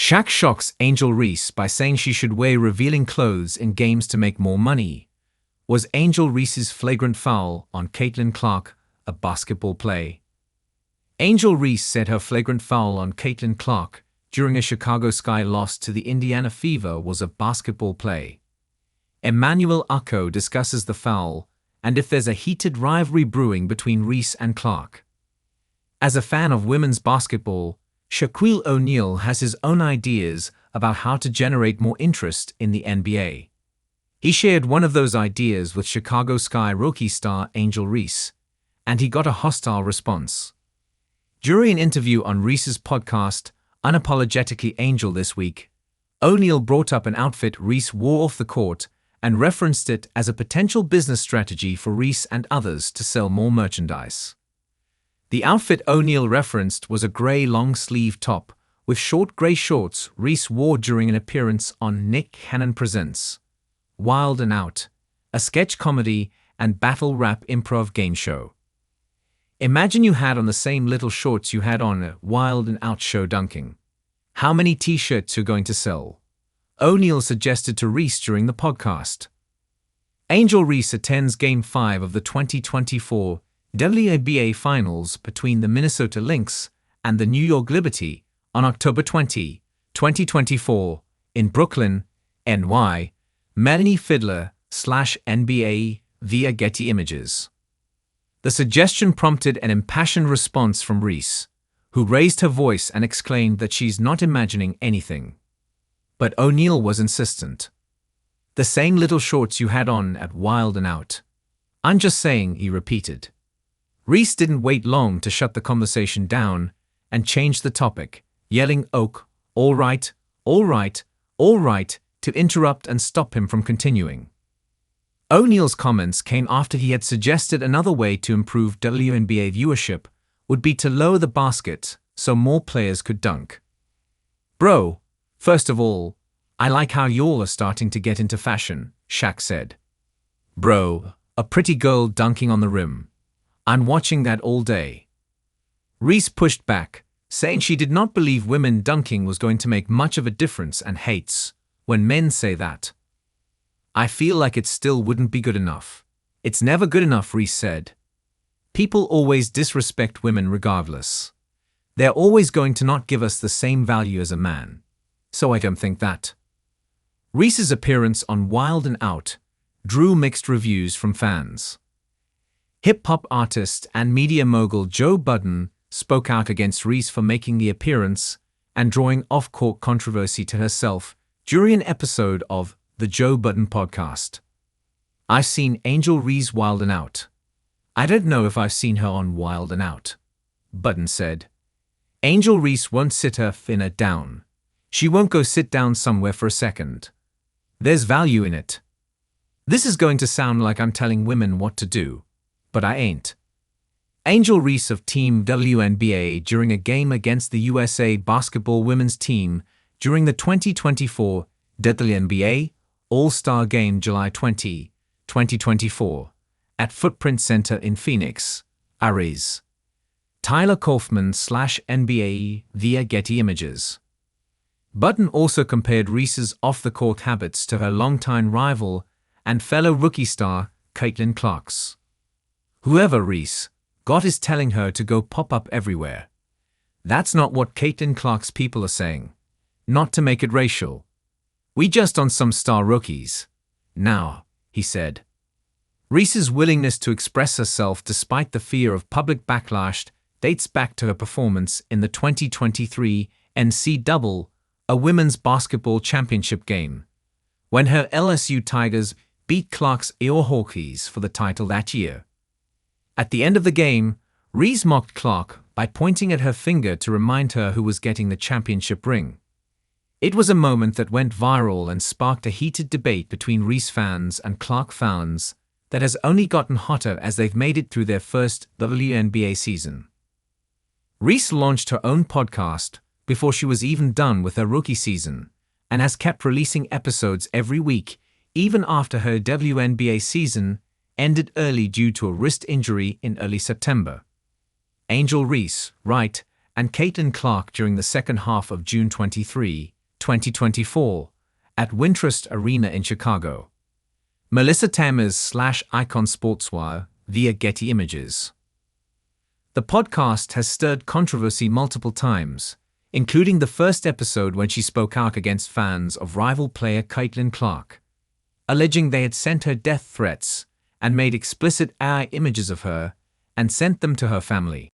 Shaq shocks Angel Reese by saying she should wear revealing clothes in games to make more money. Was Angel Reese's flagrant foul on Caitlin Clark a basketball play? Angel Reese said her flagrant foul on Caitlin Clark during a Chicago Sky loss to the Indiana Fever was a basketball play. Emmanuel Acho discusses the foul and if there's a heated rivalry brewing between Reese and Clark. As a fan of women's basketball, Shaquille O'Neal has his own ideas about how to generate more interest in the NBA. He shared one of those ideas with Chicago Sky rookie star Angel Reese, and he got a hostile response. During an interview on Reese's podcast, Unapologetically Angel this week, O'Neal brought up an outfit Reese wore off the court and referenced it as a potential business strategy for Reese and others to sell more merchandise. The outfit O'Neal referenced was a grey long-sleeve top with short grey shorts Reese wore during an appearance on Nick Cannon Presents Wild and Out, a sketch comedy and battle rap improv game show. Imagine you had on the same little shorts you had on a Wild and Out show dunking. How many t-shirts you're going to sell? O'Neal suggested to Reese during the podcast. Angel Reese attends Game 5 of the 2024 WNBA Finals between the Minnesota Lynx and the New York Liberty on October 20, 2024, in Brooklyn, NY. Melanie Fiedler/NBA via Getty Images. The suggestion prompted an impassioned response from Reese, who raised her voice and exclaimed that she's not imagining anything. But O'Neal was insistent. The same little shorts you had on at Wild and Out. I'm just saying, he repeated. Reese didn't wait long to shut the conversation down and changed the topic, yelling "Oak, all right, all right, all right," to interrupt and stop him from continuing. O'Neal's comments came after he had suggested another way to improve WNBA viewership would be to lower the basket so more players could dunk. "Bro, first of all, I like how y'all are starting to get into fashion," Shaq said. "Bro, a pretty girl dunking on the rim. I'm watching that all day." Reese pushed back, saying she did not believe women dunking was going to make much of a difference and hates when men say that. "I feel like it still wouldn't be good enough. It's never good enough," Reese said. "People always disrespect women regardless. They're always going to not give us the same value as a man. So I don't think that." Reese's appearance on Wild and Out drew mixed reviews from fans. Hip-hop artist and media mogul Joe Budden spoke out against Reese for making the appearance and drawing off-court controversy to herself during an episode of the Joe Budden podcast. "I've seen Angel Reese Wild and Out. I don't know if I've seen her on Wild and Out," Budden said. "Angel Reese won't sit her finna down. She won't go sit down somewhere for a second. There's value in it. This is going to sound like I'm telling women what to do, but I ain't." Angel Reese of Team WNBA during a game against the USA basketball women's team during the 2024 WNBA All-Star Game July 20, 2024, at Footprint Center in Phoenix, Arizona. Tyler Kaufman/NBA via Getty Images. Budden also compared Reese's off-the-court habits to her longtime rival and fellow rookie star Caitlin Clark's. "Whoever Reese got is telling her to go pop up everywhere. That's not what Caitlin Clark's people are saying. Not to make it racial. We just on some star rookies now," he said. Reese's willingness to express herself despite the fear of public backlash dates back to her performance in the 2023 NCAA, a women's basketball championship game, when her LSU Tigers beat Clark's Hawkeyes for the title that year. At the end of the game, Reese mocked Clark by pointing at her finger to remind her who was getting the championship ring. It was a moment that went viral and sparked a heated debate between Reese fans and Clark fans that has only gotten hotter as they've made it through their first WNBA season. Reese launched her own podcast before she was even done with her rookie season and has kept releasing episodes every week even after her WNBA season ended early due to a wrist injury in early September. Angel Reese, right, and Caitlin Clark during the second half of June 23, 2024, at Wintrust Arena in Chicago. Melissa Tamers/Icon Sportswear via Getty Images. The podcast has stirred controversy multiple times, including the first episode when she spoke out against fans of rival player Caitlin Clark, alleging they had sent her death threats and made explicit AI images of her and sent them to her family.